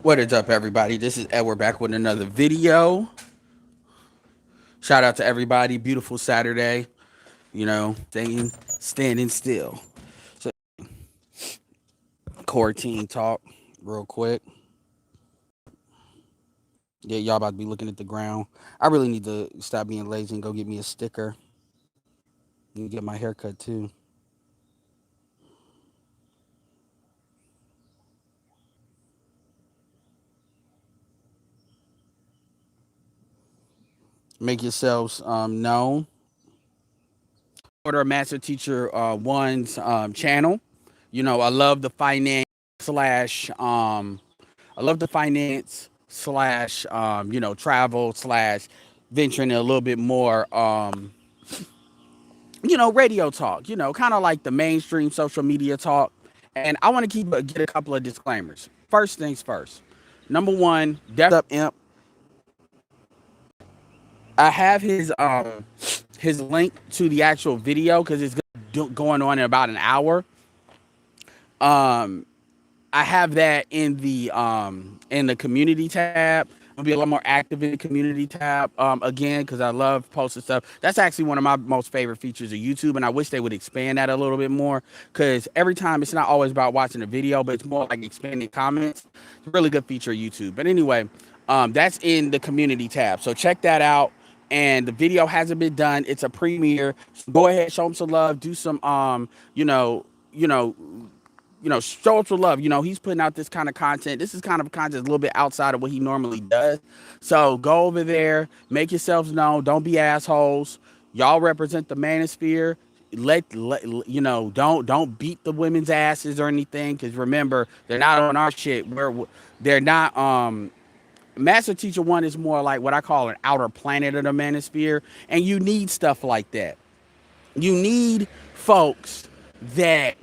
What is up, everybody? This is Edward back with another video. Shout out to everybody. Beautiful Saturday. Standing still. So, core team talk, real quick. Yeah, y'all about to be looking at the ground. I really need to stop being lazy and go get me a sticker and get my haircut too. Make yourselves known. Order Master Teacher One's channel. I love the finance slash I love the finance slash travel slash venturing a little bit more radio talk, kind of like the mainstream social media talk. And I want to get a couple of disclaimers. First things first. Number one, Death Up Imp. I have his link to the actual video because it's going on in about an hour. Um, I have that in the community tab. I'll be a lot more active in the community tab again because I love posting stuff. That's actually one of my most favorite features of YouTube, and I wish they would expand that a little bit more because every time it's not always about watching a video, but it's more like expanding comments. It's a really good feature of YouTube. But anyway, that's in the community tab, so check that out. And the video hasn't been done. It's a premiere. So go ahead, show him some love. Do some show up some love. He's putting out this kind of content. This is kind of content a little bit outside of what he normally does. So go over there, make yourselves known. Don't be assholes. Y'all represent the manosphere. Don't beat the women's asses or anything. Because remember, they're not on our shit. They're not. Master Teacher One is more like what I call an outer planet of the manosphere, and you need stuff like that. You need folks that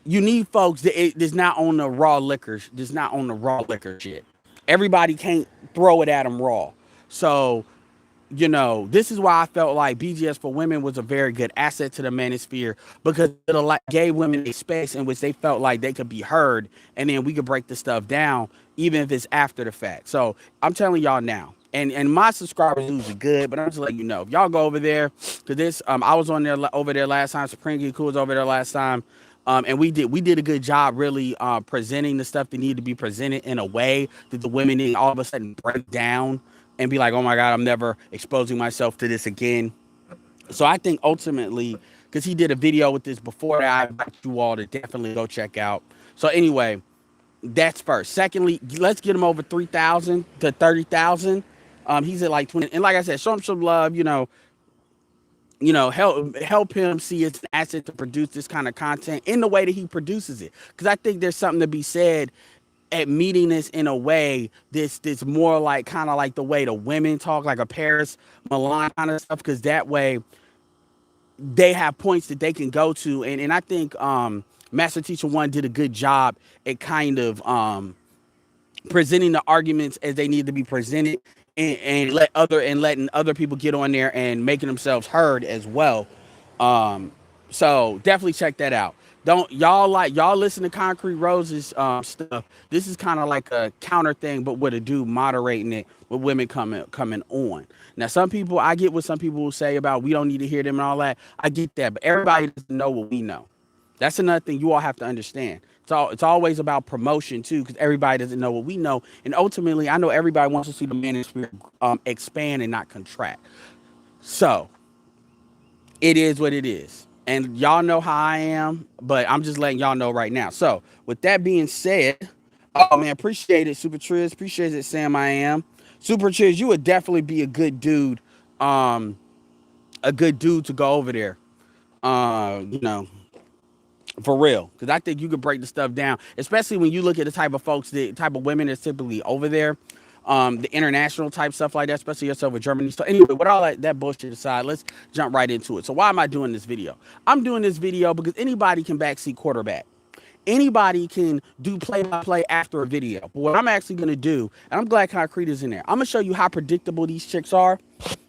does not own the raw liquor, does not own the raw liquor shit. Everybody can't throw it at them raw. So, this is why I felt like BGS for Women was a very good asset to the manosphere because it gave women a space in which they felt like they could be heard, and then we could break the stuff down, even if it's after the fact. So I'm telling y'all now. And my subscribers are usually good, but I'm just letting you know. If y'all go over there, because I was over there last time. Supreme Geek Cool was over there last time. And we did a good job really presenting the stuff that needed to be presented in a way that the women didn't all of a sudden break down and be like, oh my God, I'm never exposing myself to this again. So I think ultimately, because he did a video with this before that, I invite you all to definitely go check out. So anyway, that's first. Secondly, let's get him over 3,000 to 30,000. He's at like 20. And like I said, show him some love, help him see it's an asset to produce this kind of content in the way that he produces it. Because I think there's something to be said at meeting this in a way this more like kind of like the way the women talk, like a Paris Milan kind of stuff. Because that way they have points that they can go to, and I think Master Teacher One did a good job at kind of presenting the arguments as they need to be presented, and letting other people get on there and making themselves heard as well. So definitely check that out. Don't y'all listen to Concrete Roses stuff. This is kind of like a counter thing, but with a dude moderating it with women coming on. Now I get what some people will say about we don't need to hear them and all that. I get that, but everybody doesn't know what we know. That's another thing you all have to understand. It's always about promotion too, because everybody doesn't know what we know, and ultimately, I know everybody wants to see the manosphere expand and not contract. So it is what it is, and y'all know how I am, but I'm just letting y'all know right now. So with that being said, oh man, appreciate it, Super Triz, appreciate it, Sam. I am Super Triz. You would definitely be a good dude, to go over there. Uh, you know, for real, because I think you could break the stuff down, especially when you look at the type of folks, the type of women that's typically over there, the international type stuff like that, especially yourself with Germany. So anyway, with all that bullshit aside, let's jump right into it. So why am I doing this video? I'm doing this video because anybody can backseat quarterback. Anybody can do play-by-play after a video. But what I'm actually going to do, and I'm glad Concrete is in there, I'm going to show you how predictable these chicks are.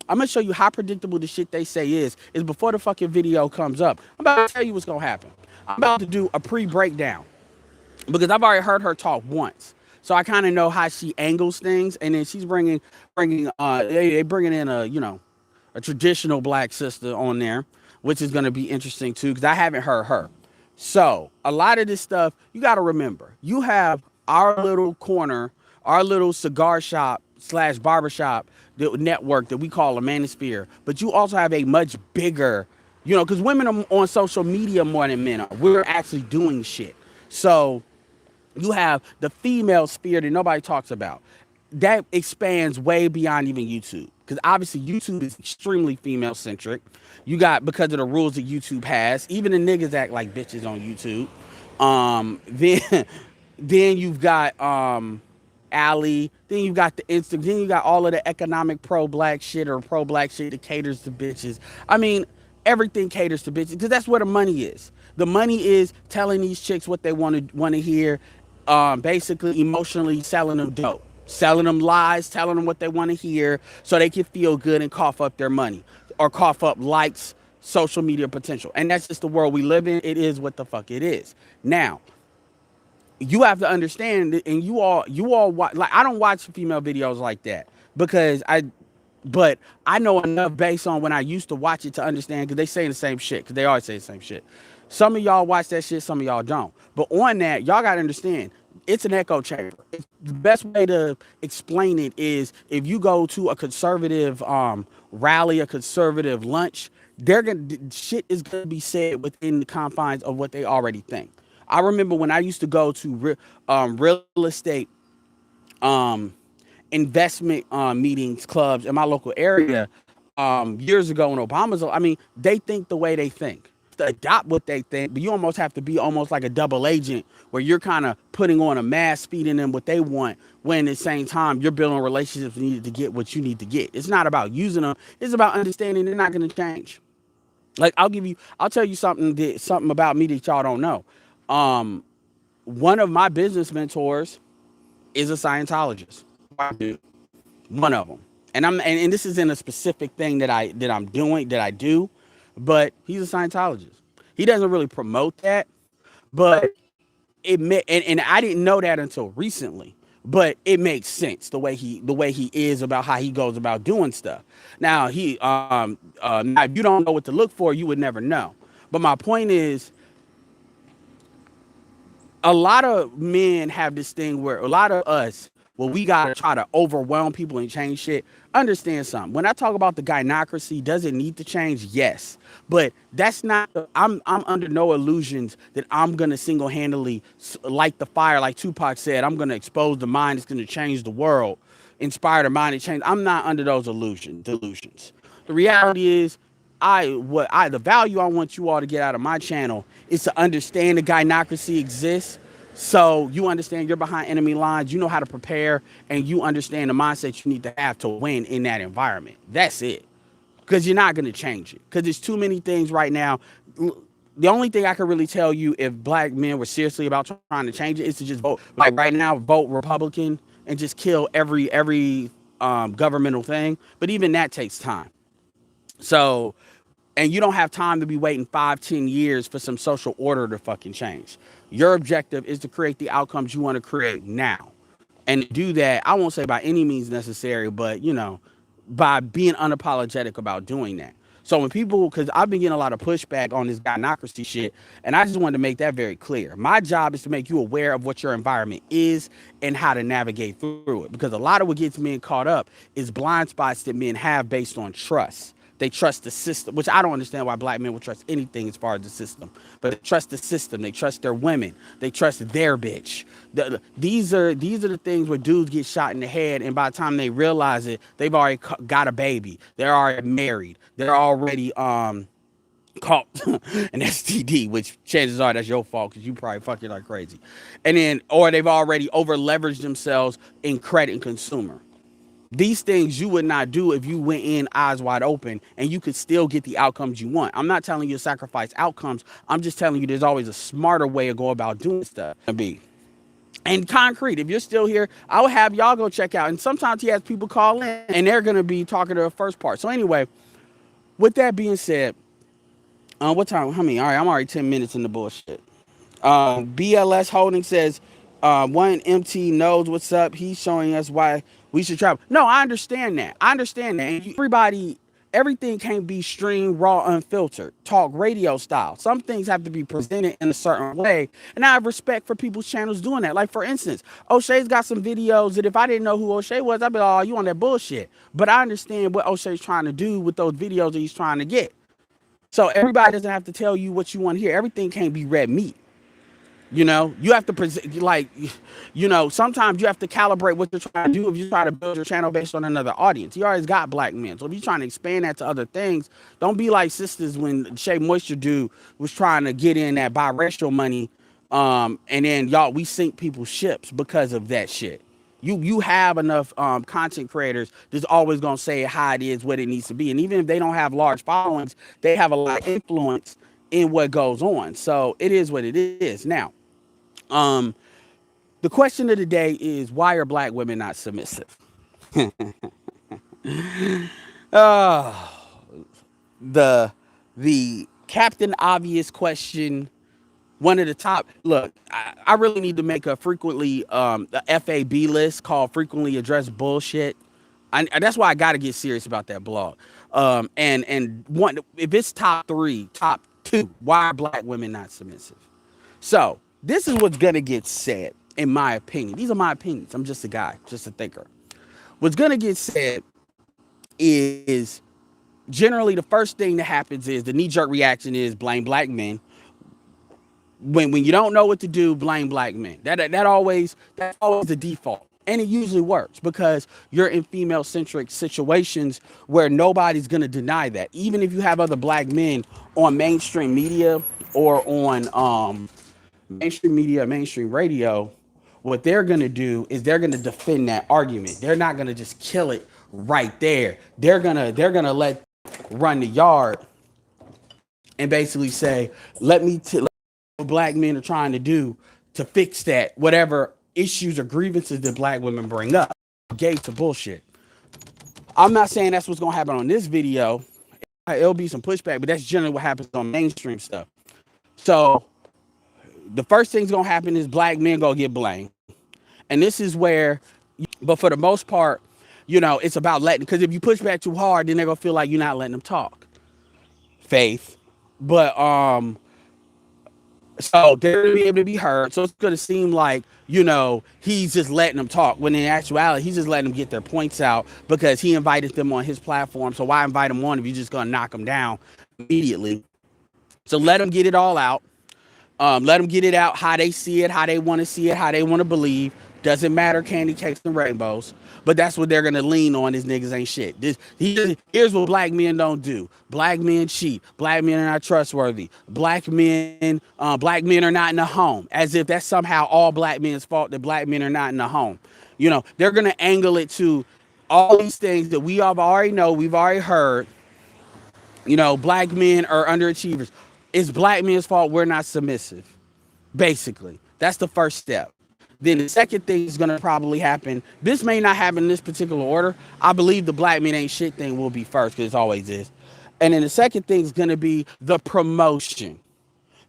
I'm going to show you how predictable the shit they say is before the fucking video comes up. I'm about to tell you what's going to happen. I'm about to do a pre-breakdown. because I've already heard her talk once, so I kind of know how she angles things, and then she's bringing they bringing in a a traditional black sister on there, which is going to be interesting too because I haven't heard her. So a lot of this stuff you got to remember. You have our little corner, our little cigar shop slash barbershop network that we call a manosphere, but you also have a much bigger, because women are on social media more than men are. We're actually doing shit. So you have the female sphere that nobody talks about. That expands way beyond even YouTube. Because obviously YouTube is extremely female centric. You got, because of the rules that YouTube has, even the niggas act like bitches on YouTube. Then then you've got Allie, then you got the Insta, then you got all of the economic pro black shit or pro black shit that caters to bitches. I mean, everything caters to bitches because that's where the money is. The money is telling these chicks what they want to hear, basically emotionally selling them dope, selling them lies, telling them what they want to hear so they can feel good and cough up their money or cough up likes, social media potential. And that's just the world we live in. It is what the fuck it is. Now, you have to understand, and you all watch, like, I don't watch female videos like that because but I know enough based on when I used to watch it to understand because they say the same shit because they always say the same shit. Some of y'all watch that shit, some of y'all don't. But on that, y'all gotta understand, it's an echo chamber. The best way to explain it is if you go to a conservative rally, a conservative lunch, they're gonna shit is gonna be said within the confines of what they already think. I remember when I used to go to real estate um, investment meetings, clubs in my local area years ago when Obama's, I mean, they think the way they think. To adopt what they think, but you almost have to be almost like a double agent where you're kind of putting on a mask, feeding them what they want, when at the same time you're building relationships needed to get what you need to get. It's not about using them, it's about understanding they're not going to change. Like I'll tell you something about me that y'all don't know. Um, One of my business mentors is a Scientologist. White dude. One of them. And this is in a specific thing I'm doing that I do, but he's a Scientologist. He doesn't really promote that, but and I didn't know that until recently. But it makes sense the way he is about how he goes about doing stuff. Now now if you don't know what to look for, you would never know. But my point is, a lot of men have this thing where a lot of us, well, we gotta try to overwhelm people and change shit. Understand something. When I talk about the gynocracy, does it need to change? Yes, but that's not. I'm under no illusions that I'm gonna single handedly light the fire, like Tupac said. I'm gonna expose the mind. It's gonna change the world, inspire the mind to change. I'm not under those delusions. The reality is, the value I want you all to get out of my channel is to understand the gynocracy exists. So you understand you're behind enemy lines, you know how to prepare, and you understand the mindset you need to have to win in that environment. That's it. Because you're not going to change it. Because there's too many things right now. The only thing I can really tell you if black men were seriously about trying to change it is to just vote. Like right now, vote Republican and just kill every governmental thing. But even that takes time. So, and you don't have time to be waiting 5-10 years for some social order to fucking change. Your objective is to create the outcomes you want to create now. And to do that, I won't say by any means necessary, but by being unapologetic about doing that. So when people, because I've been getting a lot of pushback on this gynocracy shit, and I just wanted to make that very clear. My job is to make you aware of what your environment is and how to navigate through it. Because a lot of what gets men caught up is blind spots that men have based on trust. They trust the system, which I don't understand why black men would trust anything as far as the system. But they trust the system. They trust their women. They trust their bitch. These are the things where dudes get shot in the head, and by the time they realize it, they've already got a baby. They're already married. They're already caught an STD, which chances are that's your fault because you probably fucking like crazy. And then, or they've already over leveraged themselves in credit and consumer. These things you would not do if you went in eyes wide open and you could still get the outcomes you want. I'm not telling you to sacrifice outcomes. I'm just telling you there's always a smarter way to go about doing stuff. And concrete, if you're still here, I would have y'all go check out. And sometimes he has people call in and they're going to be talking to the first part. So anyway, with that being said, what time? How many? All right, I'm already 10 minutes in the bullshit. BLS Holding says, one MT knows what's up. He's showing us why we should travel. No, I understand that. I understand that. And everybody, everything can't be streamed raw, unfiltered, talk radio style. Some things have to be presented in a certain way. And I have respect for people's channels doing that. Like, for instance, O'Shea's got some videos that if I didn't know who O'Shea was, I'd be like, oh, you on that bullshit. But I understand what O'Shea's trying to do with those videos that he's trying to get. So everybody doesn't have to tell you what you want to hear. Everything can't be red meat. You know, you have to present, like, you know, sometimes you have to calibrate what you're trying to do if you try to build your channel based on another audience. You always got black men. So if you're trying to expand that to other things, don't be like sisters when Shea Moisture dude was trying to get in that biracial money. And then y'all, we sink people's ships because of that shit. You have enough content creators that's always gonna say how it is, what it needs to be. And even if they don't have large followings, they have a lot of influence in what goes on. So it is what it is. Now, um, the question of the day is, why are black women not submissive? uh, the Captain Obvious question, one of the top. Look, I really need to make a frequently a FAB list called frequently addressed bullshit. That's why I got to get serious about that blog. And one, if it's top three, top two, why are black women not submissive? So this is what's gonna get said, in my opinion. These are my opinions. I'm just a guy, just a thinker. What's gonna get said is generally the first thing that happens is the knee-jerk reaction is blame black men. When you don't know what to do, blame black men. That's always the default. And it usually works because you're in female-centric situations where nobody's gonna deny that. Even if you have other black men on mainstream media or on mainstream radio, what they're gonna do is they're gonna defend that argument. They're not gonna just kill it right there. They're gonna let run the yard and basically say, let me what black men are trying to do to fix that, whatever issues or grievances that black women bring up. Gates of bullshit. I'm not saying that's what's gonna happen on this video. It'll be some pushback, but that's generally what happens on mainstream stuff. So the first thing's gonna happen is black men gonna get blamed. And this is where, but for the most part, you know, it's about letting, because if you push back too hard, then they're gonna feel like you're not letting them talk. Faith. But so they're gonna be able to be heard. So it's gonna seem like, you know, he's just letting them talk, when in actuality, he's just letting them get their points out because he invited them on his platform. So why invite them on if you're just gonna knock them down immediately? So let them get it all out. Let them get it out how they see it, how they want to see it, how they want to believe. Doesn't matter, candy cakes and rainbows. But that's what they're gonna lean on. Is niggas ain't shit. Here's what black men don't do. Black men cheat. Black men are not trustworthy. Black men are not in the home. As if that's somehow all black men's fault that black men are not in the home. You know, they're gonna angle it to all these things that we have already know, we've already heard. You know, black men are underachievers. It's black men's fault we're not submissive. Basically, that's the first step. Then the second thing is going to probably happen. This may not happen in this particular order. I believe the black men ain't shit thing will be first, because it always is. And then the second thing is going to be the promotion.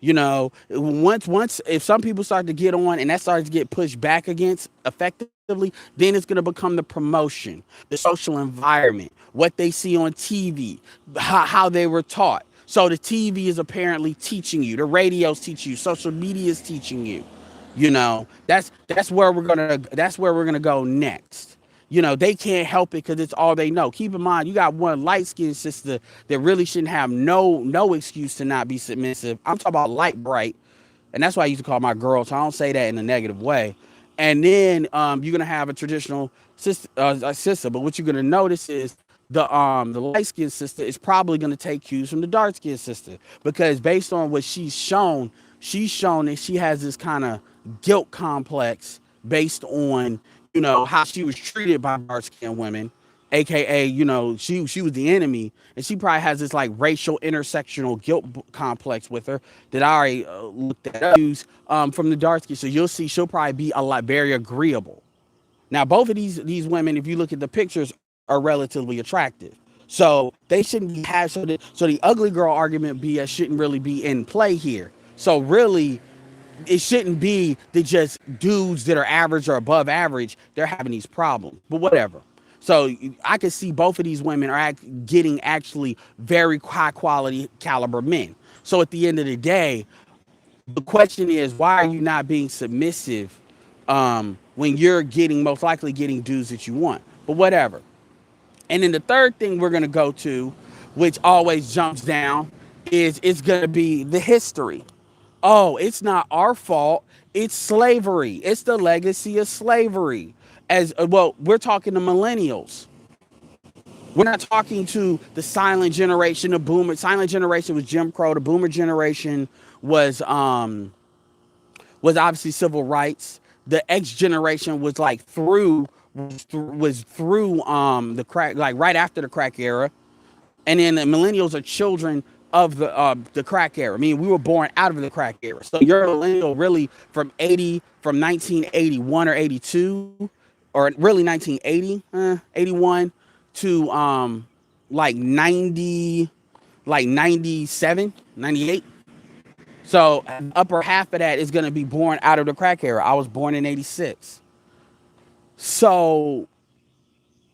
You know, once if some people start to get on and that starts to get pushed back against effectively, then it's going to become the promotion, the social environment, what they see on TV, how they were taught. So the TV is apparently teaching you, the radio's teaching you, social media is teaching you. You know, that's where we're gonna go next. You know, they can't help it because it's all they know. Keep in mind, you got one light-skinned sister that really shouldn't have no excuse to not be submissive. I'm talking about light bright, and that's why I used to call my girl. So I don't say that in a negative way. And then you're gonna have a traditional sister, but what you're gonna notice is the light-skinned sister is probably gonna take cues from the dark-skinned sister, because based on what she's shown that she has this kind of guilt complex based on, you know, how she was treated by dark-skinned women, aka, you know, she was the enemy, and she probably has this like racial intersectional guilt complex with her that I already looked at from the dark skin. So you'll see she'll probably be a lot very agreeable. Now both of these women, if you look at the pictures, are relatively attractive. So they shouldn't be so the ugly girl argument BS shouldn't really be in play here. So really, it shouldn't be that just dudes that are average or above average, they're having these problems, but whatever. So I could see both of these women are getting actually very high quality caliber men. So at the end of the day, the question is, why are you not being submissive when you're getting most likely getting dudes that you want? But whatever. And then the third thing we're going to go to, which always jumps down, is it's going to be the history. Oh, it's not our fault. It's slavery. It's the legacy of slavery. As well, we're talking to millennials. We're not talking to the silent generation, the boomer. Silent generation was Jim Crow. The boomer generation was obviously civil rights. The X generation was like through the crack, like right after the crack era, and then the millennials are children of the crack era. I mean, we were born out of the crack era. So you're a millennial really from 1981 or 82, or really 1980, 81 to like 90, like 97, 98. So upper half of that is going to be born out of the crack era. I was born in 86. So,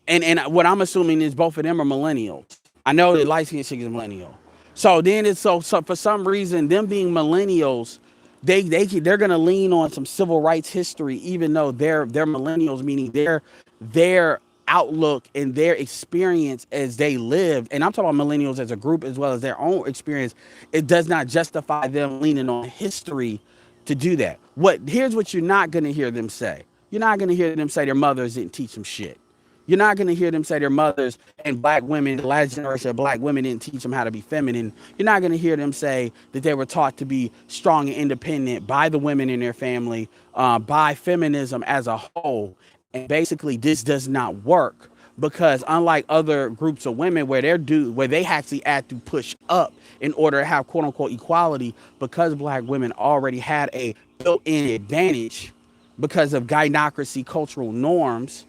and what I'm assuming is both of them are millennials. I know that light skinned chick is millennial. So then it's so for some reason, them being millennials, they're gonna lean on some civil rights history, even though they're millennials, meaning their outlook and their experience as they lived, and I'm talking about millennials as a group as well as their own experience, it does not justify them leaning on history to do that. Here's what you're not gonna hear them say. You're not gonna hear them say their mothers didn't teach them shit. You're not going to hear them say their mothers and black women, the last generation of black women, didn't teach them how to be feminine. You're not going to hear them say that they were taught to be strong and independent by the women in their family, by feminism as a whole. And basically, this does not work because unlike other groups of women where they actually had to push up in order to have quote unquote equality, because black women already had a built-in advantage because of gynocracy cultural norms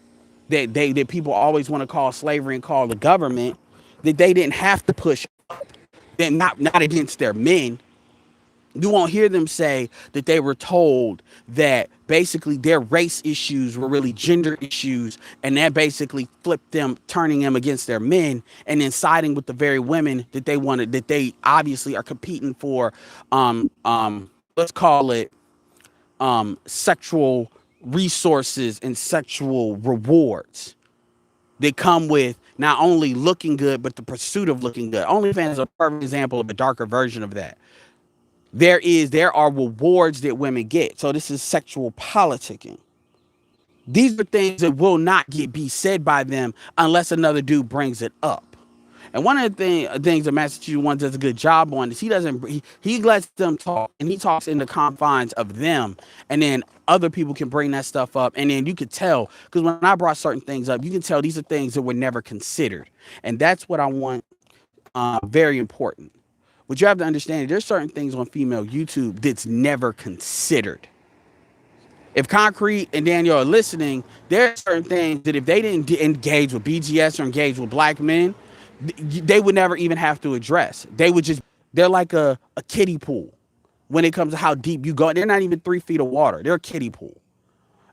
that people always want to call slavery and call the government, that they didn't have to push up, then not against their men. You won't hear them say that they were told that basically their race issues were really gender issues, and that basically flipped them, turning them against their men, and then siding with the very women that they wanted, that they obviously are competing for, let's call it sexual resources and sexual rewards that come with not only looking good, but the pursuit of looking good. OnlyFans is a perfect example of a darker version of that. There are rewards that women get. So this is sexual politicking. These are things that will not be said by them unless another dude brings it up. And one of the things that Masterteacher1 does a good job on is he lets them talk, and he talks in the confines of them, and then other people can bring that stuff up, and then you could tell, because when I brought certain things up, you can tell these are things that were never considered, and that's what I want. Very important. What you have to understand is there's certain things on female YouTube that's never considered. If Concrete and Daniel are listening, there are certain things that if they didn't engage with BGS or engage with black men, they would never even have to address. They're like a kiddie pool when it comes to how deep you go. They're not even 3 feet of water. They're a kiddie pool.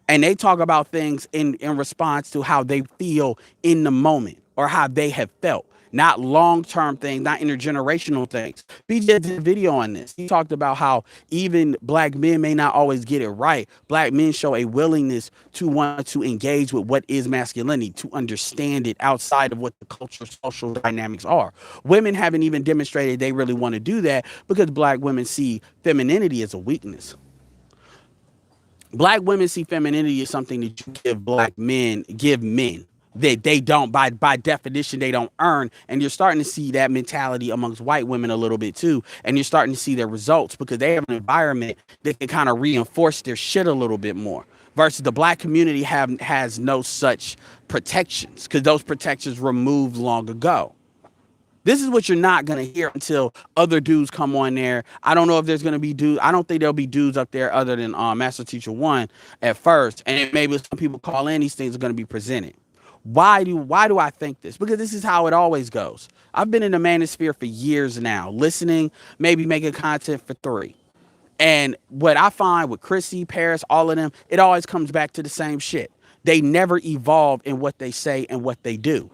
And they talk about things in response to how they feel in the moment or how they have felt. Not long-term things, not intergenerational things. BJ did a video on this. He talked about how even black men may not always get it right. Black men show a willingness to want to engage with what is masculinity, to understand it outside of what the cultural social dynamics are. Women haven't even demonstrated they really want to do that because black women see femininity as a weakness. Black women see femininity as something that you give men that they don't, by definition, they don't earn. And you're starting to see that mentality amongst white women a little bit too. And you're starting to see their results because they have an environment that can kind of reinforce their shit a little bit more. Versus the black community has no such protections because those protections removed long ago. This is what you're not going to hear until other dudes come on there. I don't know if there's going to be dudes. I don't think there'll be dudes up there other than Masterteacher1 at first. And maybe some people call in, these things are going to be presented. Why do I think this? Because this is how it always goes. I've been in the manosphere for years now, listening, maybe making content for 3. And what I find with Chrissy, Paris, all of them, it always comes back to the same shit. They never evolve in what they say and what they do.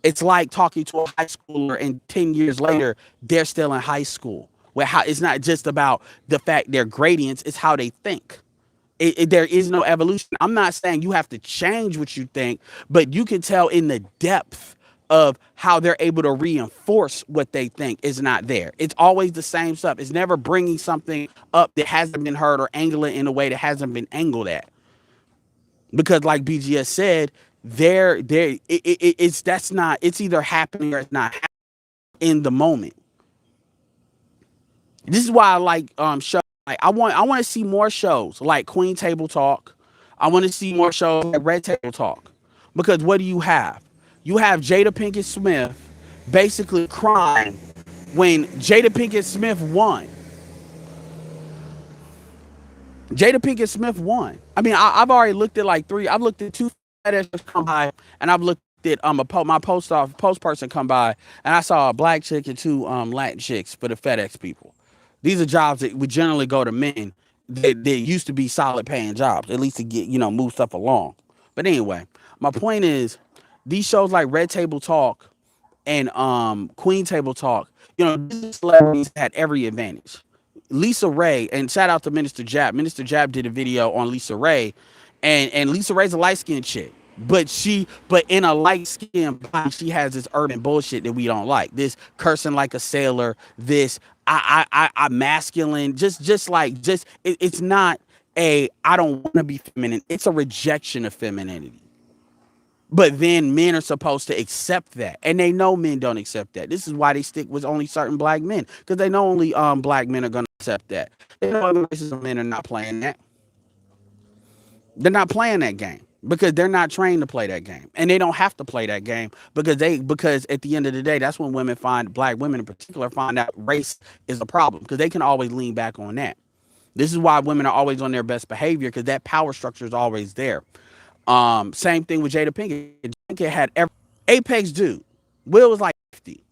It's like talking to a high schooler and 10 years later, they're still in high school. Where how it's not just about the fact they're gradients, it's how they think. There is no evolution. I'm not saying you have to change what you think, but you can tell in the depth of how they're able to reinforce what they think is not there. It's always the same stuff. It's never bringing something up that hasn't been heard or angling in a way that hasn't been angled at. Because like BGS said, it's that's not, it's either happening or it's not happening in the moment. This is why I like shows. Like I want to see more shows like Queen Table Talk. I want to see more shows like Red Table Talk. Because what do you have? You have Jada Pinkett Smith basically crying when Jada Pinkett Smith won. Jada Pinkett Smith won. I mean, I've already looked at like three. I've looked at two FedEx come by, and I've looked at my post person come by, and I saw a black chick and two Latin chicks for the FedEx people. These are jobs that would generally go to men that used to be solid paying jobs, at least to get move stuff along. But anyway, my point is, these shows like Red Table Talk and Queen Table Talk, these celebrities had every advantage. Lisa Ray, and shout out to Minister Jab. Minister Jab did a video on Lisa Ray, and Lisa Ray's a light skinned chick, but in a light skinned body, she has this urban bullshit that we don't like. This cursing like a sailor. This I masculine. It's not a I don't want to be feminine. It's a rejection of femininity. But then men are supposed to accept that, and they know men don't accept that. This is why they stick with only certain black men, because they know only black men are going to accept that. They know other races of men are not playing that. They're not playing that game because they're not trained to play that game, and they don't have to play that game because at the end of the day, that's when black women in particular find out race is a problem, because they can always lean back on that. This is why women are always on their best behavior, because that power structure is always there. Same thing with Jada Pinkett. Jada Pinkett had every apex dude. Will was like 50.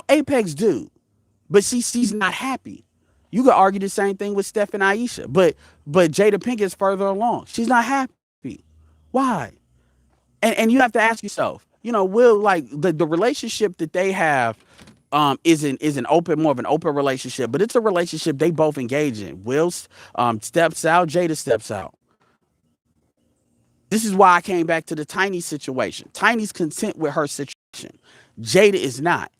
Apex dude. But she's not happy. You could argue the same thing with Steph and Aisha. But Jada Pinkett's further along. She's not happy. Why? And you have to ask yourself, Will, like the relationship that they have is an open, more of an open relationship, but it's a relationship they both engage in. Will steps out, Jada steps out. This is why I came back to the Tiny situation. Tiny's content with her situation. Jada is not.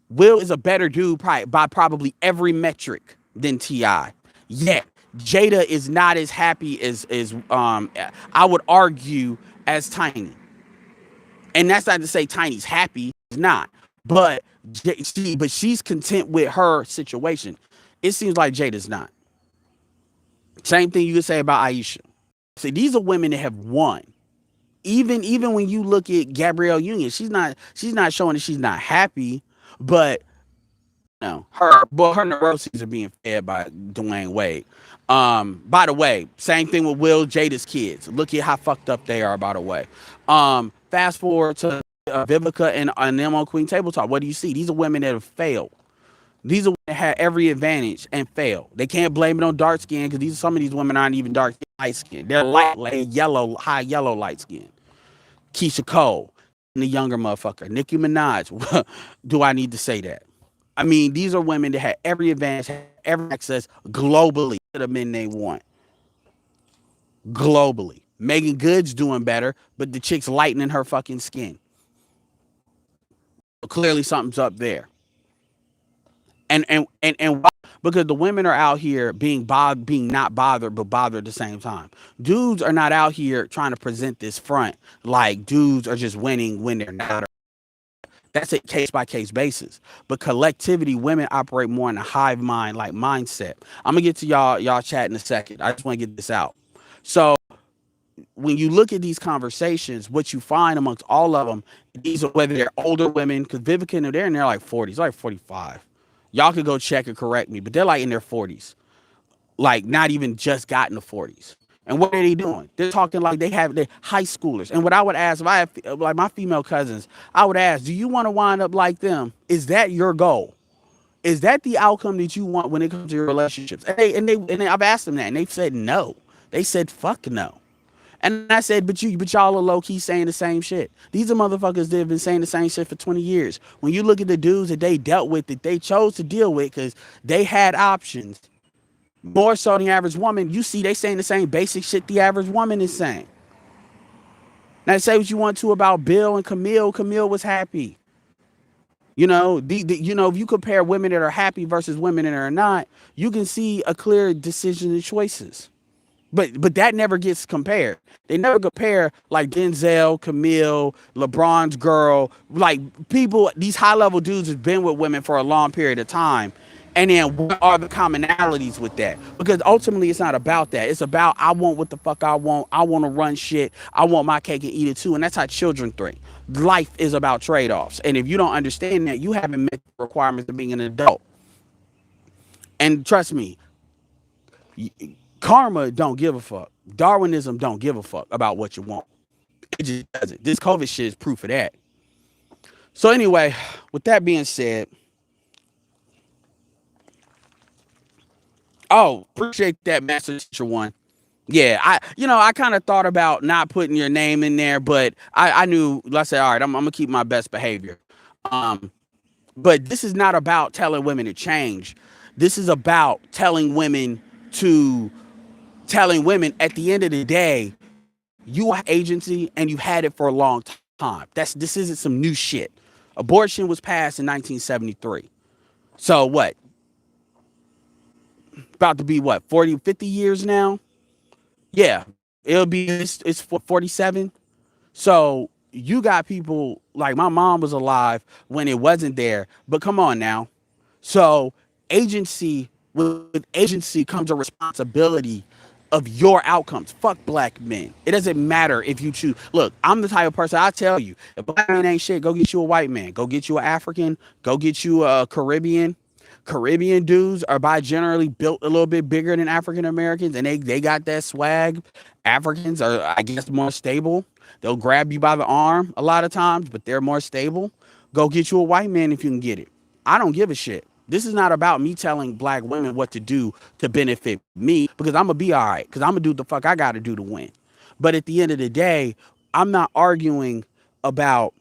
Will is a better dude by probably every metric than T.I. Yet Jada is not as happy as I would argue as Tiny. And that's not to say Tiny's happy. She's not. But she's content with her situation. It seems like Jada's not. Same thing you could say about Aisha. See, these are women that have won. Even when you look at Gabrielle Union, she's not showing that she's not happy, but her neuroses are being fed by Dwayne Wade. By the way, same thing with Will, Jada's kids. Look at how fucked up they are, by the way. Fast forward to Vivica and them on Queen Table Talk. What do you see? These are women that have failed. These are women that had every advantage and failed. They can't blame it on dark skin, because some of these women aren't even dark, light skin. They're light yellow, high yellow light skin. Keisha Cole, and the younger motherfucker, Nicki Minaj. Do I need to say that? I mean, these are women that had every advantage, every access globally to the men they want. Globally. Megan Good's doing better, but the chick's lightening her fucking skin. So clearly something's up there. And because the women are out here being not bothered, but bothered at the same time. Dudes are not out here trying to present this front like dudes are just winning when they're not. That's a case by case basis. But collectivity, women operate more in a hive mind like mindset. I'm gonna get to y'all chat in a second. I just want to get this out. So when you look at these conversations, what you find amongst all of them, these are whether they're older women, because Vivica, they're in their like 40s, like 45. Y'all could go check and correct me, but they're like in their 40s, like not even just got in the 40s. And what are they doing? They're talking like they're high schoolers. And what I would ask, if I have like my female cousins, I would ask, do you want to wind up like them? Is that your goal? Is that the outcome that you want when it comes to your relationships? And I've asked them that, and they've said no. They said fuck no. And I said, but y'all are low key saying the same shit. These are motherfuckers that have been saying the same shit for 20 years. When you look at the dudes that they dealt with, that they chose to deal with because they had options, more so than the average woman, you see they saying the same basic shit the average woman is saying. Now say what you want to about Bill and Camille. Camille was happy. If you compare women that are happy versus women that are not, you can see a clear decision and choices. But that never gets compared. They never compare like Denzel, Camille, LeBron's girl, like people, these high level dudes have been with women for a long period of time. And then what are the commonalities with that? Because ultimately it's not about that. It's about I want what the fuck I want. I want to run shit. I want my cake and eat it too. And that's how children think. Life is about trade-offs. And if you don't understand that, you haven't met the requirements of being an adult. And trust me, karma don't give a fuck. Darwinism don't give a fuck about what you want. It just doesn't. This COVID shit is proof of that. So anyway, with that being said, appreciate that, Masterteacher1. Yeah, I kind of thought about not putting your name in there, but I knew, let's say, all right, I'm gonna keep my best behavior. But this is not about telling women to change. This is about telling women at the end of the day, you have agency and you've had it for a long time. This isn't some new shit. Abortion was passed in 1973. So what? About to be what, 40, 50 years now? Yeah, it's 47. So you got people like my mom was alive when it wasn't there, but come on now. So with agency comes a responsibility of your outcomes. Fuck black men. It doesn't matter if you choose. Look, I'm the type of person, I tell you, if black man ain't shit, go get you a white man. Go get you an African. Go get you a Caribbean. Caribbean dudes are by generally built a little bit bigger than African Americans, and they got that swag. Africans are, I guess, more stable. They'll grab you by the arm a lot of times, but they're more stable. Go get you a white man if you can get it. I don't give a shit. This is not about me telling black women what to do to benefit me, because I'm gonna be all right, because I'm gonna do the fuck I gotta do to win. But at the end of the day, I'm not arguing about.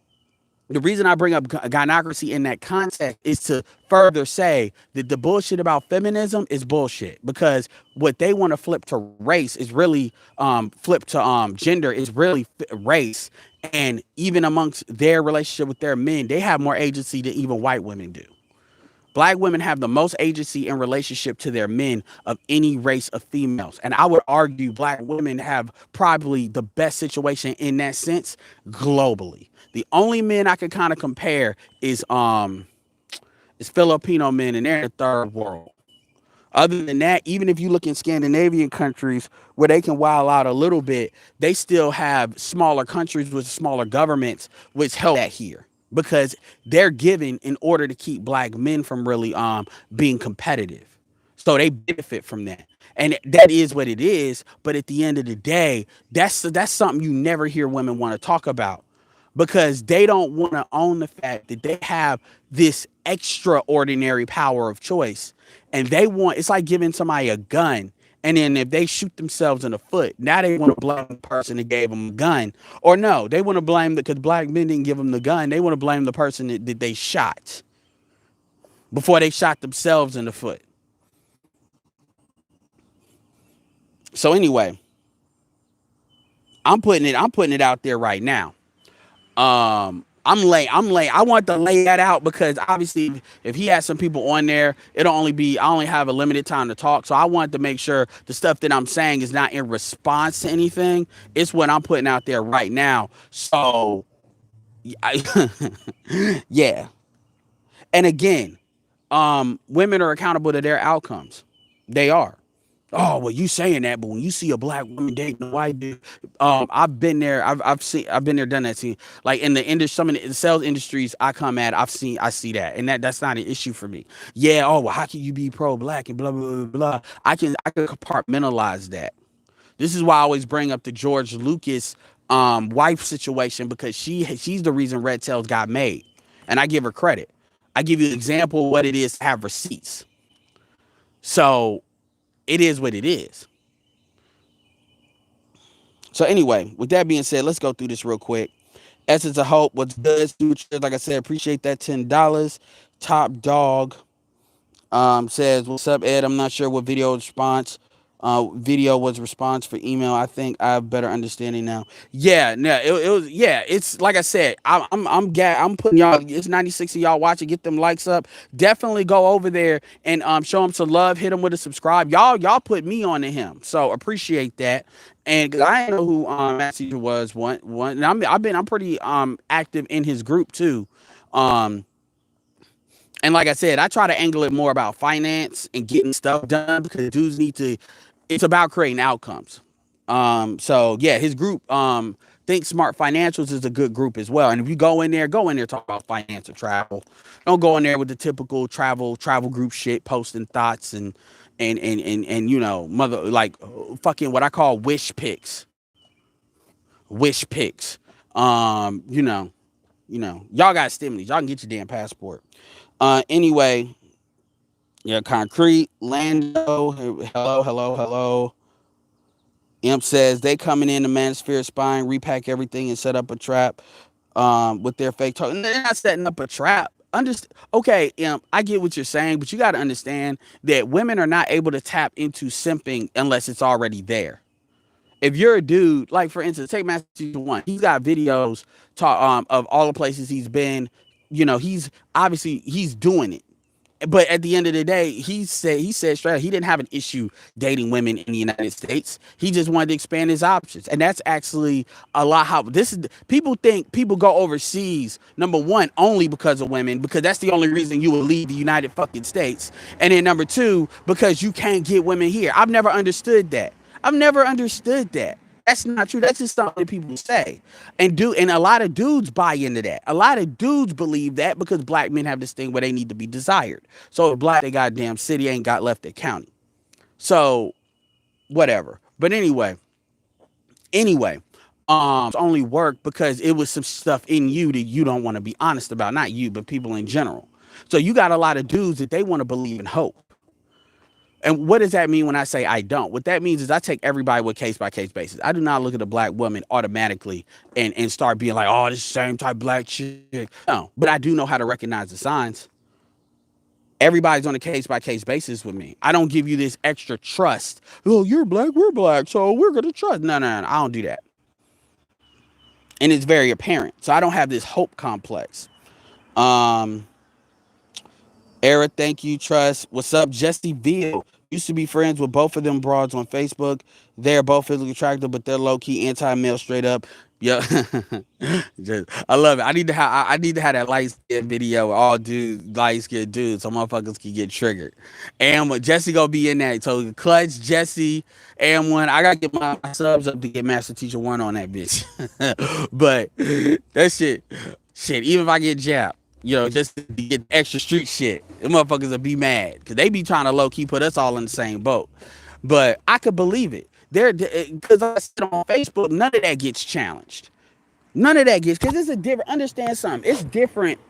The reason I bring up gynocracy in that context is to further say that the bullshit about feminism is bullshit, because what they want to flip to race is really flip to gender is really race. And even amongst their relationship with their men, they have more agency than even white women do. Black women have the most agency in relationship to their men of any race of females. And I would argue black women have probably the best situation in that sense globally. The only men I could kind of compare is Filipino men, and they're in the third world. Other than that, even if you look in Scandinavian countries where they can wild out a little bit, they still have smaller countries with smaller governments, which help that here, because they're given in order to keep black men from really being competitive. So they benefit from that. And that is what it is. But at the end of the day, that's something you never hear women want to talk about, because they don't want to own the fact that they have this extraordinary power of choice. And it's like giving somebody a gun. And then if they shoot themselves in the foot, now they want to blame the person that gave them a gun. Or no, they want to blame because black men didn't give them the gun. They want to blame the person that they shot before they shot themselves in the foot. So anyway, I'm putting it out there right now. I'm late. I want to lay that out because obviously if he has some people on there, I only have a limited time to talk. So I want to make sure the stuff that I'm saying is not in response to anything. It's what I'm putting out there right now. So yeah. And again, women are accountable to their outcomes. They are. Oh, well, you saying that, but when you see a black woman dating a white dude, I've been there. I've been there, done that. See, like in the industry, some of the sales industries I come at, I see that, and that's not an issue for me. Yeah. Oh, well, how can you be pro-black and blah blah blah blah? I can compartmentalize that. This is why I always bring up the George Lucas wife situation, because she's the reason Red Tails got made, and I give her credit. I give you an example of what it is to have receipts. So it is what it is. So anyway, with that being said, let's go through this real quick. Essence of Hope, what's good? Like I said, appreciate that $10. Top Dog says, what's up, Ed? I'm not sure what video was response for email. I think I have better understanding now. Yeah, no, it was, yeah, it's like I said, I'm putting y'all, it's 96 of y'all watching, get them likes up. Definitely go over there and show him some love, hit him with a subscribe. Y'all put me on to him. So appreciate that. And cause I didn't know who Masterteacher was one. And I'm pretty active in his group too. And like I said, I try to angle it more about finance and getting stuff done because dudes need to, it's about creating outcomes. So yeah, his group, Think Smart Financials is a good group as well. And if you go in there, talk about finance or travel. Don't go in there with the typical travel group shit, posting thoughts and you know, mother like fucking what I call wish picks. Wish picks. Y'all got stimulus. Y'all can get your damn passport. Anyway, yeah, Concrete, Lando, hello. Imp says they coming in the Manosphere spying, repack everything and set up a trap with their fake talk. They're not setting up a trap. Okay, Imp, I get what you're saying, but you got to understand that women are not able to tap into simping unless it's already there. If you're a dude, like for instance, take Masterteacher1, he's got videos of all the places he's been. You know, he's doing it. But at the end of the day, he said straight up, he didn't have an issue dating women in the United States. He just wanted to expand his options. And that's actually a lot how this is. People think people go overseas, number one, only because of women, because that's the only reason you will leave the United fucking States. And then number two, because you can't get women here. I've never understood that. That's not true. That's just something that people say. And a lot of dudes buy into that. A lot of dudes believe that because black men have this thing where they need to be desired. So if black, they goddamn city ain't got left at county. So whatever. But anyway, it's only work because it was some stuff in you that you don't want to be honest about. Not you, but people in general. So you got a lot of dudes that they want to believe in hope. And what does that mean when I say I don't? What that means is I take everybody with case-by-case basis. I do not look at a black woman automatically and start being like, oh, this same type black chick. No, but I do know how to recognize the signs. Everybody's on a case-by-case basis with me. I don't give you this extra trust. Oh, you're black, we're black, so we're going to trust. No, I don't do that. And it's very apparent. So I don't have this hope complex. Era, thank you, Trust. What's up, Jesse Veal? Used to be friends with both of them broads on Facebook. They're both physically attractive, but they're low-key anti-male straight up. Yeah. I love it. I need to have that light-skinned video with all dudes, light-skinned dudes, so motherfuckers can get triggered. And Jesse gonna be in that. So Clutch, Jesse, and one. I gotta get my subs up to get Masterteacher1 on that bitch. But that shit, even if I get jabbed, just to get extra street shit, them motherfuckers will be mad because they be trying to low key put us all in the same boat. But I could believe it. Because I said on Facebook, none of that gets challenged. None of that gets, because it's a different, understand something. It's different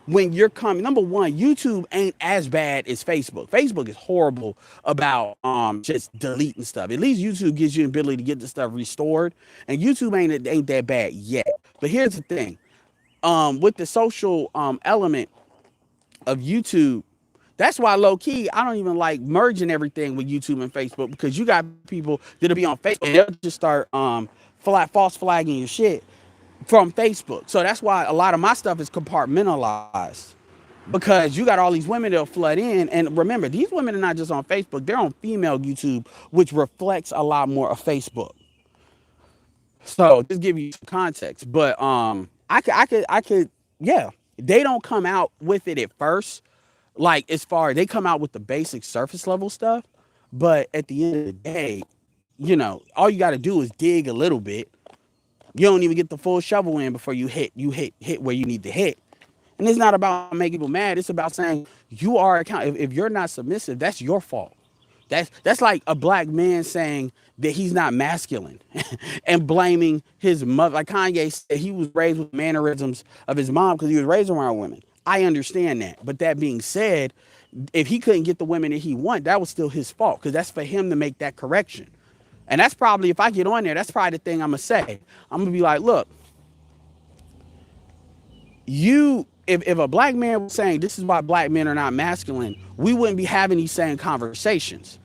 when you're coming. Number one, YouTube ain't as bad as Facebook. Facebook is horrible about just deleting stuff. At least YouTube gives you the ability to get the stuff restored. And YouTube ain't that bad yet. But here's the thing. With the social element of YouTube, that's why low key I don't even like merging everything with YouTube and Facebook, because you got people that'll be on Facebook and they'll just start false flagging your shit from Facebook. So that's why a lot of my stuff is compartmentalized, because you got all these women that'll flood in. And remember, these women are not just on Facebook, they're on female YouTube, which reflects a lot more of Facebook. So just give you some context. But I could, yeah. They don't come out with it at first. Like, as far as they come out with the basic surface level stuff. But at the end of the day, all you got to do is dig a little bit. You don't even get the full shovel in before you hit where you need to hit. And it's not about making people mad. It's about saying you are accountable. If you're not submissive, that's your fault. That's like a black man saying that he's not masculine and blaming his mother. Like Kanye said, he was raised with mannerisms of his mom because he was raised around women. I understand that. But that being said, if he couldn't get the women that he wanted, that was still his fault because that's for him to make that correction. And that's probably, if I get on there, that's probably the thing I'm gonna say. I'm gonna be like, look, if a black man was saying this is why black men are not masculine, we wouldn't be having these same conversations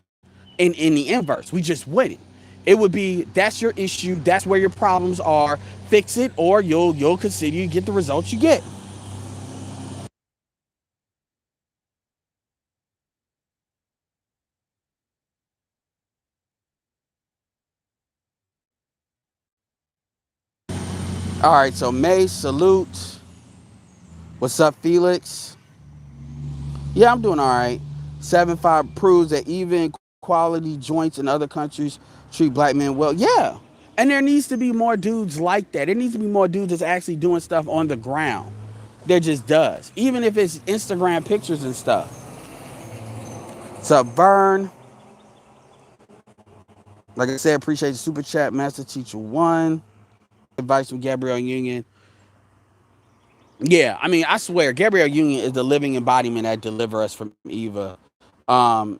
in the inverse. We just wouldn't. It would be, that's your issue, that's where your problems are, fix it, or you'll consider you get the results you get. All right, so May, salute. What's up, Felix? Yeah, I'm doing all right. 7-5 proves that even quality joints in other countries treat black men well. Yeah. And there needs to be more dudes like that. There needs to be more dudes that's actually doing stuff on the ground. There just does. Even if it's Instagram pictures and stuff. What's up, Vern? Like I said, appreciate the super chat, Masterteacher1. Advice from Gabrielle Union. Yeah, I mean, I swear, Gabrielle Union is the living embodiment that deliver us from Eva. Um,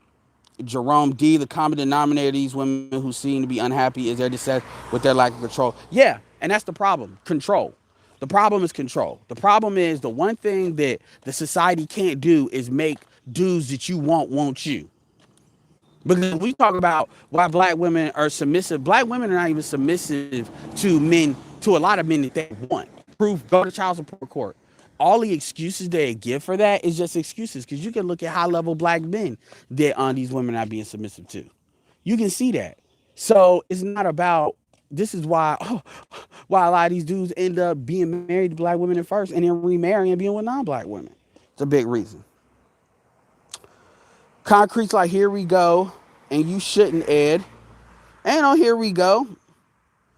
Jerome D, the common denominator of these women who seem to be unhappy is their dissent with their lack of control. Yeah, and that's the problem. Control. The problem is control. The problem is the one thing that the society can't do is make dudes that you want you. Because we talk about why black women are submissive. Black women are not even submissive to men, to a lot of men that they want. Proof, go to child support court. All the excuses they give for that is just excuses. Because you can look at high level black men that these women are not being submissive to. You can see that. So it's not about, this is why why a lot of these dudes end up being married to black women at first and then remarrying and being with non-black women. It's a big reason. Concrete's like, here we go. And you shouldn't, Ed. And on here we go.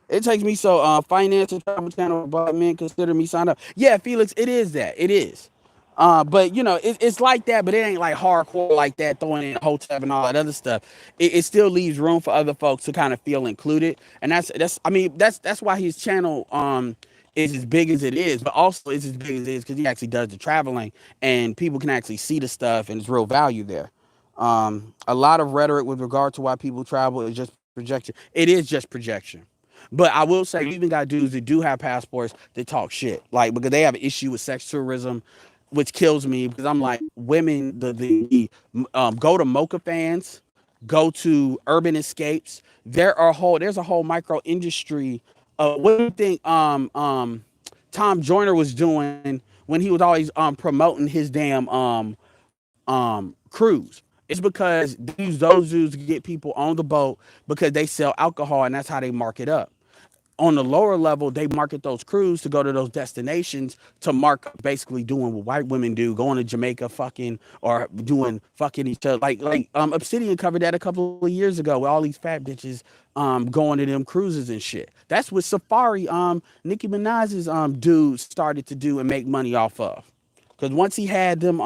It takes me so finance and travel channel black men consider me signed up. Yeah, Felix, it is that. It is. But you know, it's like that, but it ain't like hardcore like that, throwing in hotel and all that other stuff. It still leaves room for other folks to kind of feel included. And that's I mean, that's why his channel is as big as it is, but also is as big as it is because he actually does the traveling and people can actually see the stuff and there's real value there. A lot of rhetoric with regard to why people travel is just projection. It is just projection. But I will say, you even got dudes that do have passports that talk shit, like because they have an issue with sex tourism, which kills me because I'm like, women, go to Mocha fans, go to Urban Escapes. There's a whole micro industry. What do you think? Tom Joyner was doing when he was always promoting his damn cruise. It's because those dudes get people on the boat because they sell alcohol and that's how they mark it up. On the lower level, they market those crews to go to those destinations to mark basically doing what white women do, going to Jamaica fucking or doing fucking each other. Like Obsidian covered that a couple of years ago with all these fat bitches going to them cruises and shit. That's what Safari Nicki Minaj's dude started to do and make money off of. Because once he had them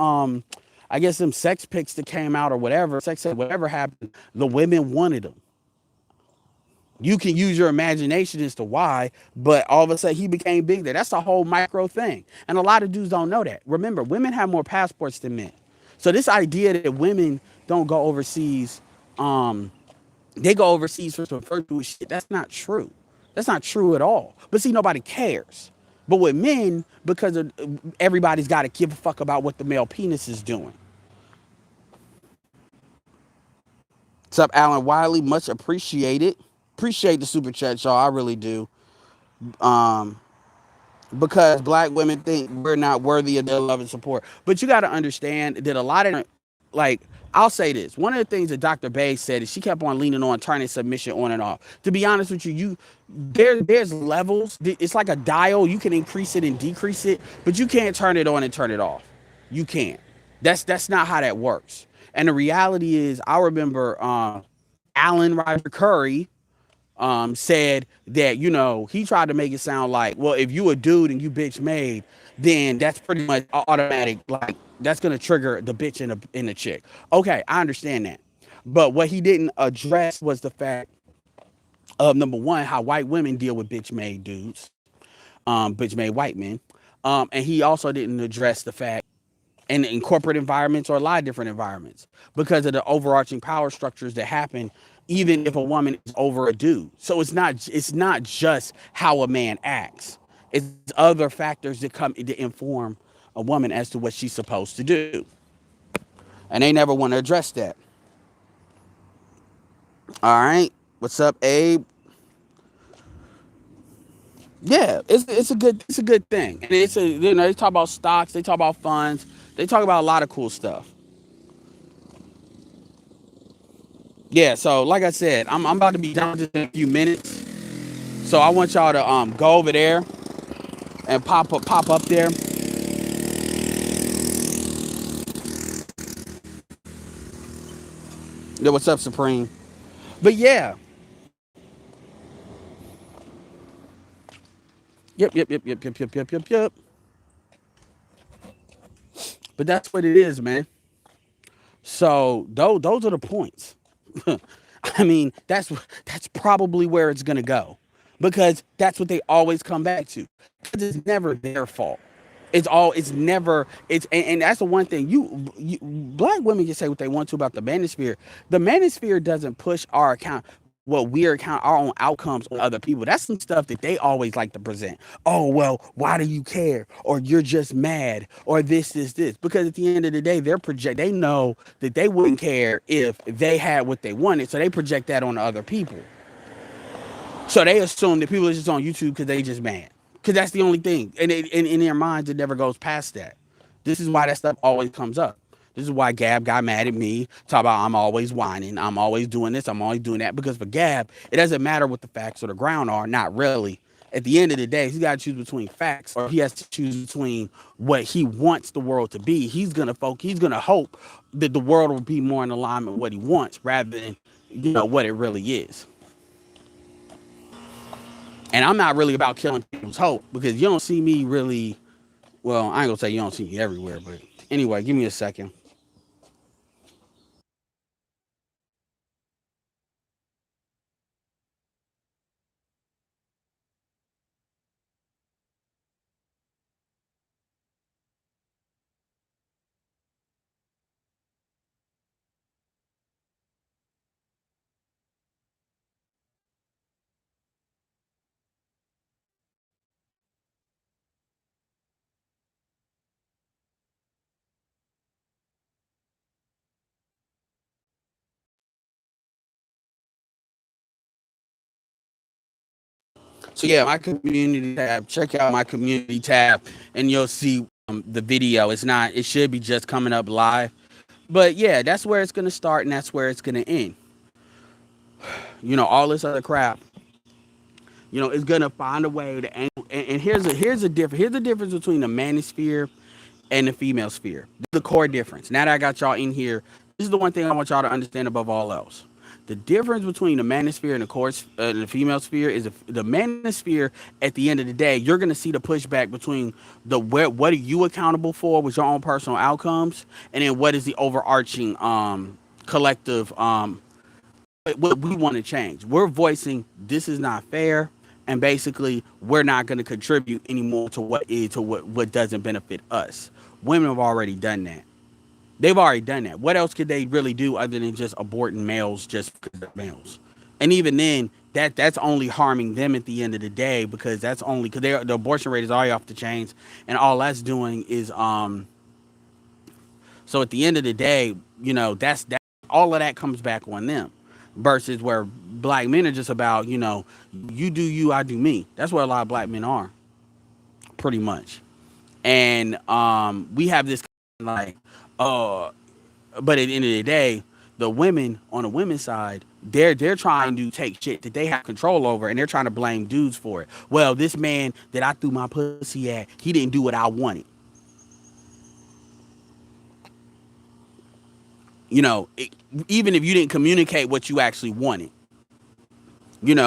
I guess them sex pics that came out or whatever, whatever happened, the women wanted them. You can use your imagination as to why, but all of a sudden he became big there. That's a whole micro thing. And a lot of dudes don't know that. Remember, women have more passports than men. So this idea that women don't go overseas, they go overseas for some virtuous shit, that's not true. That's not true at all. But see, nobody cares. But with men, because everybody's got to give a fuck about what the male penis is doing. What's up, Alan Wiley? Much appreciated. Appreciate the super chat, y'all. I really do. Um, because black women think we're not worthy of their love and support. But you got to understand that a lot of, like, I'll say this. One of the things that Dr. Bay said is she kept on leaning on turning submission on and off. To be honest with you, there's levels. It's like a dial. You can increase it and decrease it, but you can't turn it on and turn it off. You can't. That's not how that works. And the reality is, I remember Alan Roger Curry said that, you know, he tried to make it sound like, well, if you a dude and you bitch made, then that's pretty much automatic. Like, that's going to trigger the bitch in the chick. Okay, I understand that. But what he didn't address was the fact of, number one, how white women deal with bitch made dudes, bitch made white men. And he also didn't address the fact and in corporate environments or a lot of different environments because of the overarching power structures that happen even if a woman is over a dude. So it's not just how a man acts. It's other factors that come to inform a woman as to what she's supposed to do. And they never want to address that. All right. What's up, Abe? Yeah, it's a good thing. And it's a they talk about stocks, they talk about funds, they talk about a lot of cool stuff. Yeah, so like I said, I'm about to be done just in a few minutes. So I want y'all to go over there and pop up there. Yeah, what's up, Supreme? But yeah, yep. But that's what it is, man. So those are the points. I mean, that's probably where it's gonna go, because that's what they always come back to. Because it's never their fault. It's never and that's the one thing you black women can say what they want to about the manosphere. The manosphere doesn't push our account what we account our own outcomes on other people. That's some stuff that they always like to present. Oh well, why do you care? Or you're just mad, or this. Because at the end of the day, they know that they wouldn't care if they had what they wanted, so they project that on other people. So they assume that people are just on YouTube because they just mad. Because that's the only thing. And in their minds, it never goes past that. This is why that stuff always comes up. This is why Gab got mad at me. Talk about I'm always whining. I'm always doing this. I'm always doing that. Because for Gab, it doesn't matter what the facts or the ground are. Not really. At the end of the day, he's got to choose between facts, or he has to choose between what he wants the world to be. He's gonna hope that the world will be more in alignment with what he wants rather than what it really is. And I'm not really about killing people's hope, because you don't see me really. Well, I ain't gonna say you don't see me everywhere, but anyway, give me a second. So yeah, my community tab. Check out my community tab, and you'll see the video. It's not. It should be just coming up live. But yeah, that's where it's gonna start, and that's where it's gonna end. All this other crap. Is gonna find a way to. And here's the difference between the manosphere and the female sphere. The core difference. Now that I got y'all in here, this is the one thing I want y'all to understand above all else. The difference between the manosphere and the female sphere is the manosphere. At the end of the day, you're going to see the pushback between what are you accountable for with your own personal outcomes, and then what is the overarching collective what we want to change. We're voicing this is not fair, and basically we're not going to contribute anymore to what doesn't benefit us. Women have already done that. They've already done that. What else could they really do other than just aborting males just because they're males? And even then, that's only harming them at the end of the day, because that's only because the abortion rate is already off the chains, and all that's doing is So at the end of the day, that's all of that comes back on them, versus where black men are just about you do you, I do me. That's where a lot of black men are, pretty much. And we have this like uh but at the end of the day, the women on the women's side, they're trying to take shit that they have control over, and they're trying to blame dudes for it. Well, this man that I threw my pussy at, he didn't do what I wanted. Even if you didn't communicate what you actually wanted. You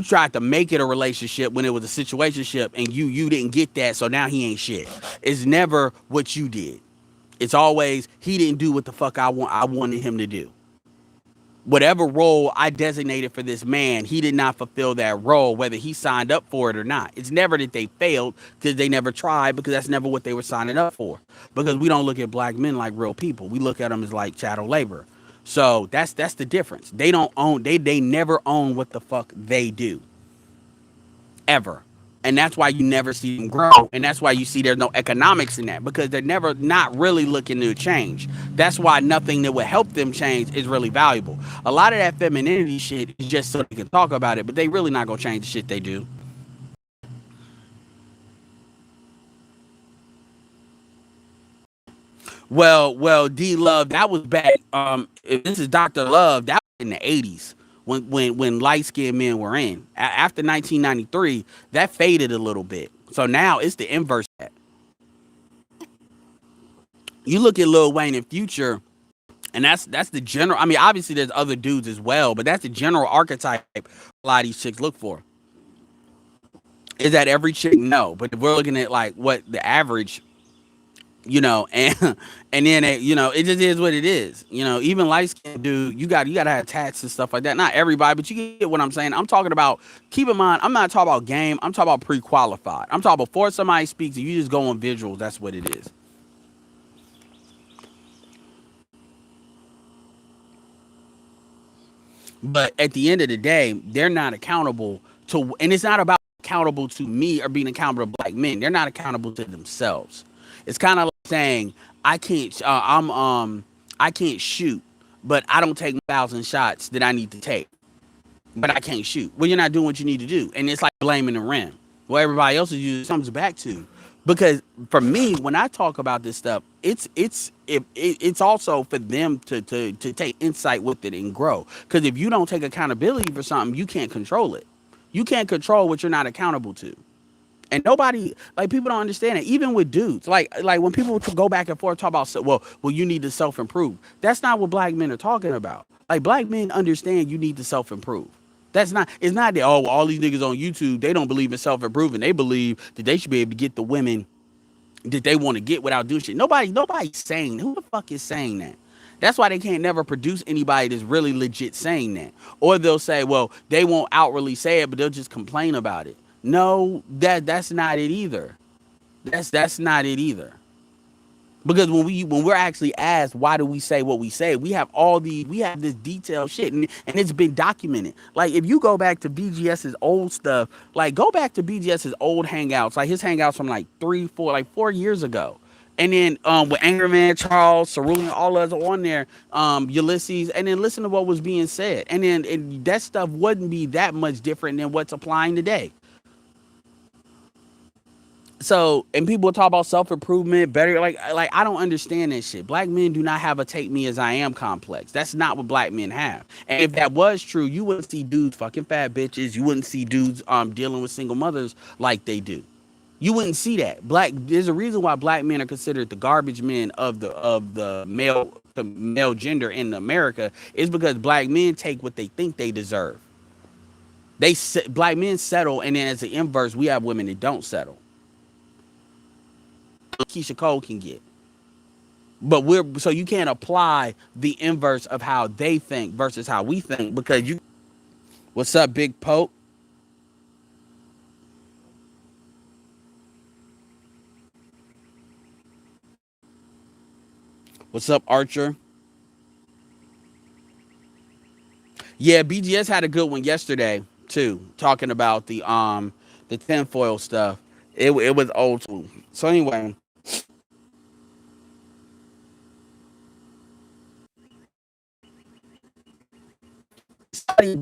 tried to make it a relationship when it was a situationship, and you didn't get that, so now he ain't shit. It's never what you did. It's always he didn't do what the fuck I wanted him to do. Whatever role I designated for this man, he did not fulfill that role, whether he signed up for it or not. It's never that they failed because they never tried, because that's never what they were signing up for. Because we don't look at black men like real people. We look at them as like chattel labor. So that's the difference. They don't own, they never own what the fuck they do. Ever. And that's why you never see them grow. And that's why you see there's no economics in that, because they're never not really looking to change. That's why nothing that would help them change is really valuable. A lot of that femininity shit is just so they can talk about it, but they really not gonna change the shit they do. Well, D Love, that was back. If this is Dr. Love, that was in the 80s when light skinned men were in. After 1993, that faded a little bit. So now it's the inverse. You look at Lil Wayne and Future, and that's the general. I mean, obviously there's other dudes as well, but that's the general archetype a lot of these chicks look for. Is that every chick? No, but if we're looking at like what the average, and and then it just is what it is. Even light skinned dude, you gotta have tats and stuff like that. Not everybody, but you get what I'm saying. I'm talking about. Keep in mind, I'm not talking about game. I'm talking about pre-qualified. I'm talking before somebody speaks, and you just go on visuals. That's what it is. But at the end of the day, they're not accountable to, and it's not about accountable to me or being accountable to black men. They're not accountable to themselves. It's kind of like saying I can't shoot, but I don't take 1,000 shots that I need to take, but I can't shoot. Well, you're not doing what you need to do, and it's like blaming the rim. Well, everybody else is using comes back to, because for me, when I talk about this stuff, it's also for them to take insight with it and grow. Because if you don't take accountability for something, you can't control it. You can't control what you're not accountable to. And nobody, like, people don't understand it. Even with dudes, like when people go back and forth talk about, well, you need to self improve. That's not what black men are talking about. Like, black men understand you need to self improve. That's not. It's not that, oh, all these niggas on YouTube, they don't believe in self improving. They believe that they should be able to get the women that they want to get without doing shit. Nobody's saying. Who the fuck is saying that? That's why they can't never produce anybody that's really legit saying that. Or they'll say, well, they won't outwardly say it, but they'll just complain about it. No, that's not it either. That's not it either. Because when we're actually asked why do we say what we say, we have this detailed shit, and it's been documented. Like, if you go back to BGS's old stuff, like, go back to BGS's old hangouts, like his hangouts from like 4 years ago. And then with Angerman, Charles, Cerulean, all of us on there, Ulysses, and then listen to what was being said. And that stuff wouldn't be that much different than what's applying today. So, and people talk about self-improvement, better, like I don't understand that shit. Black men do not have a take me as I am complex. That's not what black men have. And if that was true, you wouldn't see dudes fucking fat bitches. You wouldn't see dudes dealing with single mothers like they do. You wouldn't see that. There's a reason why black men are considered the garbage men of the male gender in America, is because black men take what they think they deserve. Black men settle, and then as the inverse, we have women that don't settle. Keisha Cole can get. But so you can't apply the inverse of how they think versus how we think, because you. What's up, Big Pope? What's up, Archer? Yeah, BGS had a good one yesterday too, talking about the tinfoil stuff. It was old school. So anyway,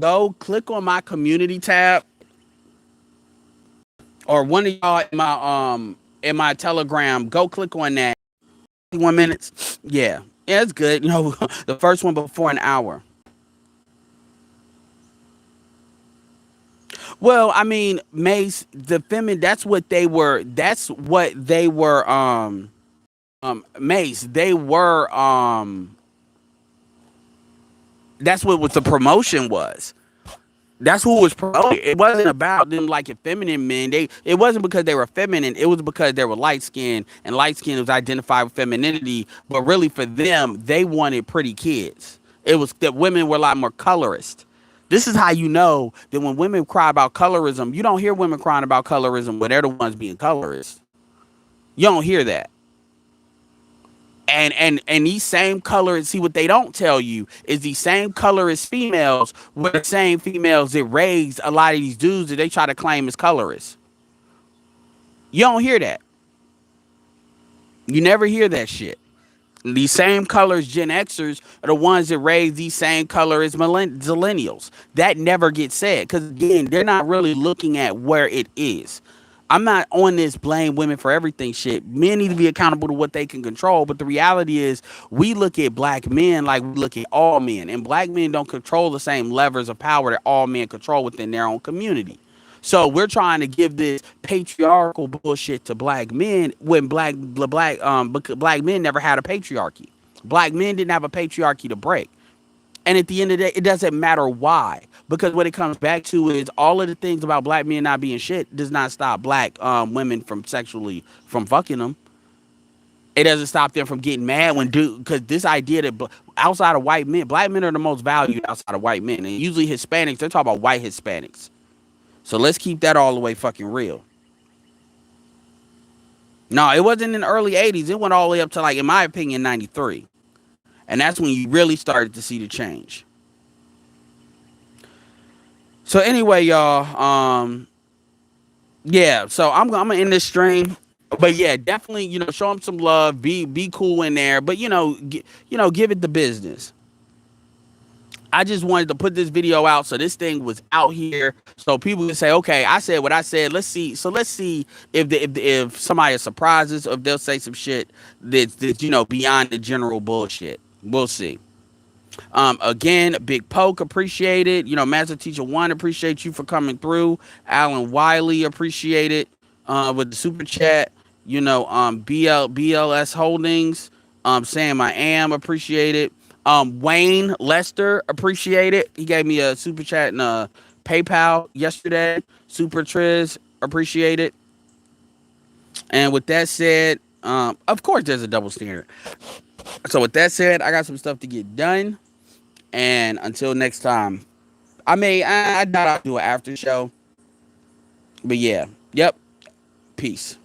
go click on my community tab, or one of y'all in my Telegram. Go click on that. 1 minutes. Yeah, it's good. The first one before an hour. Well, I mean, Mace, the feminine. That's what they were. That's what they were. Mace. They were. That's what the promotion was. That's who was promoting. It wasn't about them liking feminine men. It wasn't because they were feminine. It was because they were light skinned, and light skin was identified with femininity. But really, for them, they wanted pretty kids. It was that women were a lot more colorist. This is how you know that when women cry about colorism, you don't hear women crying about colorism when they're the ones being colorist. You don't hear that. And these same colors, see what they don't tell you is these same colorist females were the same females that raised a lot of these dudes that they try to claim as colorists. You don't hear that. You never hear that shit. These same colors Gen Xers are the ones that raise these same colors millennials. That never gets said because, again, they're not really looking at where it is. I'm not on this blame women for everything shit. Men need to be accountable to what they can control. But the reality is we look at black men like we look at all men. And black men don't control the same levers of power that all men control within their own community. So we're trying to give this patriarchal bullshit to black men when black men never had a patriarchy. Black men didn't have a patriarchy to break. And at the end of the day, it doesn't matter why. Because what it comes back to is all of the things about black men not being shit does not stop black women from from fucking them. It doesn't stop them from getting mad when because this idea that outside of white men, black men are the most valued outside of white men. And usually Hispanics, they're talking about white Hispanics. So let's keep that all the way fucking real. No, it wasn't in the early 80s. It went all the way up to, like, in my opinion, 93. And that's when you really started to see the change. So anyway, y'all, yeah, so I'm gonna end this stream. But yeah, definitely, show them some love, be cool in there, but give it the business. I just wanted to put this video out so this thing was out here so people can say, okay, I said what I said. Let's see. So let's see if somebody is surprises or if they'll say some shit that's beyond the general bullshit. We'll see. Again, Big Poke, appreciate it. Masterteacher1, appreciate you for coming through. Alan Wiley, appreciate it with the super chat. BLS Holdings, Sam I Am, appreciate it. Wayne Lester, appreciate it. He gave me a super chat and a PayPal yesterday. Super Triz, appreciate it. And with that said, of course there's a double standard. So with that said, I got some stuff to get done. And until next time, I doubt I'll do an after show. But yeah, yep. Peace.